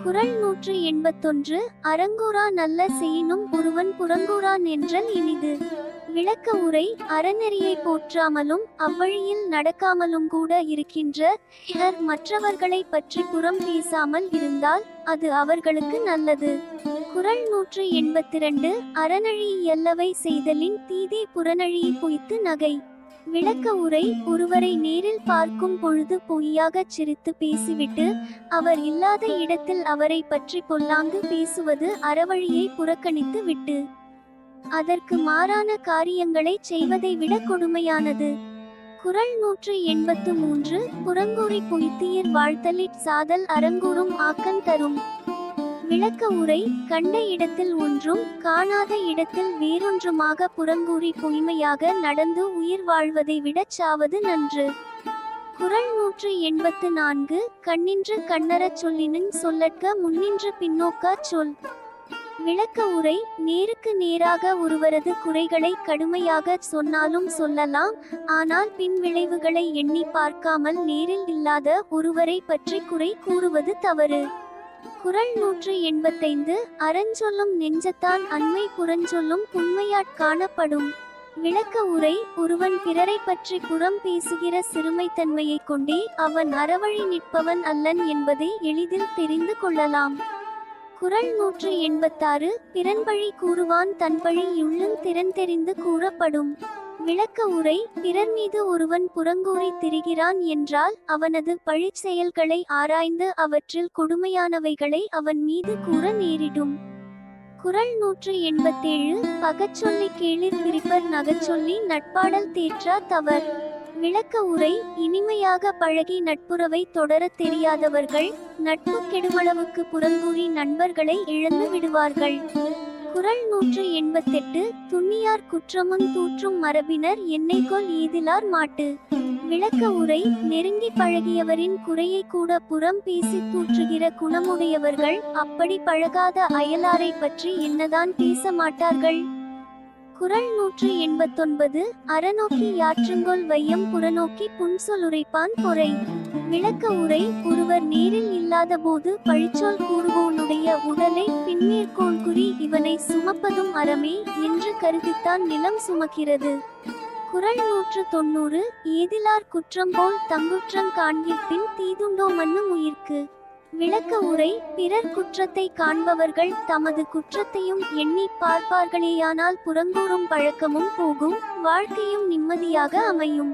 குறள் 181. அறங்கூறா நல்ல செய்யினும் ஒருவன் புறங்கூறான் என்றல் இனிது. விளக்க உரை. அறநெறியை போற்றாமலும் அவ்வழியில் நடக்காமலும் கூட இருக்கின்ற இவர் மற்றவர்களை பற்றி புறம் பேசாமல் இருந்தால் அது அவர்களுக்கு நல்லது. குறள் 182. அறநழி எல்லவை செய்தலின் தீதே புறநழி பொய்த்து நகை. விளக்க உரை. ஒருவரை நேரில் பார்க்கும் பொழுது பொய்யாகச் சிரித்து பேசிவிட்டு அவர் இல்லாத இடத்தில் அவரை பற்றி பொல்லாங்கு பேசுவது அறவழியை புறக்கணித்து விட்டு அதற்கு மாறான காரியங்களை செய்வதை விட கொடுமையானது. குறள் 183. புறங்கூறி பொய்த்தீர் வாழ்த்தலிற் சாதல் அறங்கூறும் ஆக்கந் தரும். விளக்க உரை. கண்ட இடத்தில் ஒன்றும் காணாத இடத்தில் வேறொன்றுமாக புறங்கூறி பொய்மையாக நடந்து உயிர் வாழ்வதை விடச் சாவது நன்று. குறள் 184. கண்ணின்று கண்ணறச் சொல்லினும் சொல்லற்க முன்னின்று பின்னோக்காச் சொல். விளக்க உரை. நேருக்கு நேராக ஒருவரது குறைகளை கடுமையாக சொன்னாலும் சொல்லலாம், ஆனால் பின் விளைவுகளை எண்ணி பார்க்காமல் நேரில் இல்லாத ஒருவரை பற்றி குறை கூறுவது தவறு. குறள் 185. அறஞ்சொல்லும் நெஞ்சத்தான் அண்மை புறஞ்சொல்லும் உண்மையாட் காணப்படும். விளக்க உரை. ஒருவன் பிறரை பற்றி புறம் பேசுகிற சிறுமைத்தன்மையைக் கொண்டே அவன் அறவழி நிற்பவன் அல்லன் என்பதை எளிதில் தெரிந்து கொள்ளலாம். குறள் 186. பிறன்பழி கூறுவான் தன்பழி உள்ளும் திறந்தெறிந்து கூறப்படும். விளக்க உரை. பிறர் மீது ஒருவன் புறங்கூறி திரிகிறான் என்றால் அவனது பழிச் செயல்களை ஆராய்ந்து அவற்றில் கொடுமையானவைகளை அவன் மீது கூற நேரிடும். குறள் 187. பகச்சொல்லி கேளிர் பிரிப்பர் நகச்சொல்லி நட்பாடல் தேற்றா தவர். விளக்க உரை. இனிமையாக பழகி நட்புறவை தொடரத் தெரியாதவர்கள் நட்பு கெடுமளவுக்கு புறங்கூறி நண்பர்களை இழந்து விடுவார்கள். குறள் 188. துண்ணியார் குற்றமுன் தூற்றும் மரபினர் என்னைக்கொல் ஈதிலார் மாட்டு. விளக்க உரை. நெருங்கி பழகியவரின் குறையை கூட புறம் பேசி தூற்றுகிற குணமுடையவர்கள் அப்படி பழகாத அயலாரை பற்றி என்னதான் பேச மாட்டார்கள். குறள் 189. அறநோக்கி யாற்றுங்கொல் வையம் புறநோக்கி புன்சொல் உரைப்பான் பொறை. விளக்க உரை. ஒருவர் நேரில் இல்லாத போது பழிச்சொல் கூறுவோனுடைய உடலை பின்மேற்கோள் குறி இவனை சுமப்பதும் அறமே என்று கருதித்தான் நிலம் சுமக்கிறது. குறள் 190. ஏதிலார் குற்றம் போல் தங்குற்றம் காண்கிற்பின் தீதுண்டோ மன்னும் உயிர்க்கு. விளக்க உரை. பிறர் குற்றத்தை காண்பவர்கள் தமது குற்றத்தையும் எண்ணி பார்ப்பார்களேயானால் புறங்கூறும் பழக்கமும் போகும், வாழ்க்கையும் நிம்மதியாக அமையும்.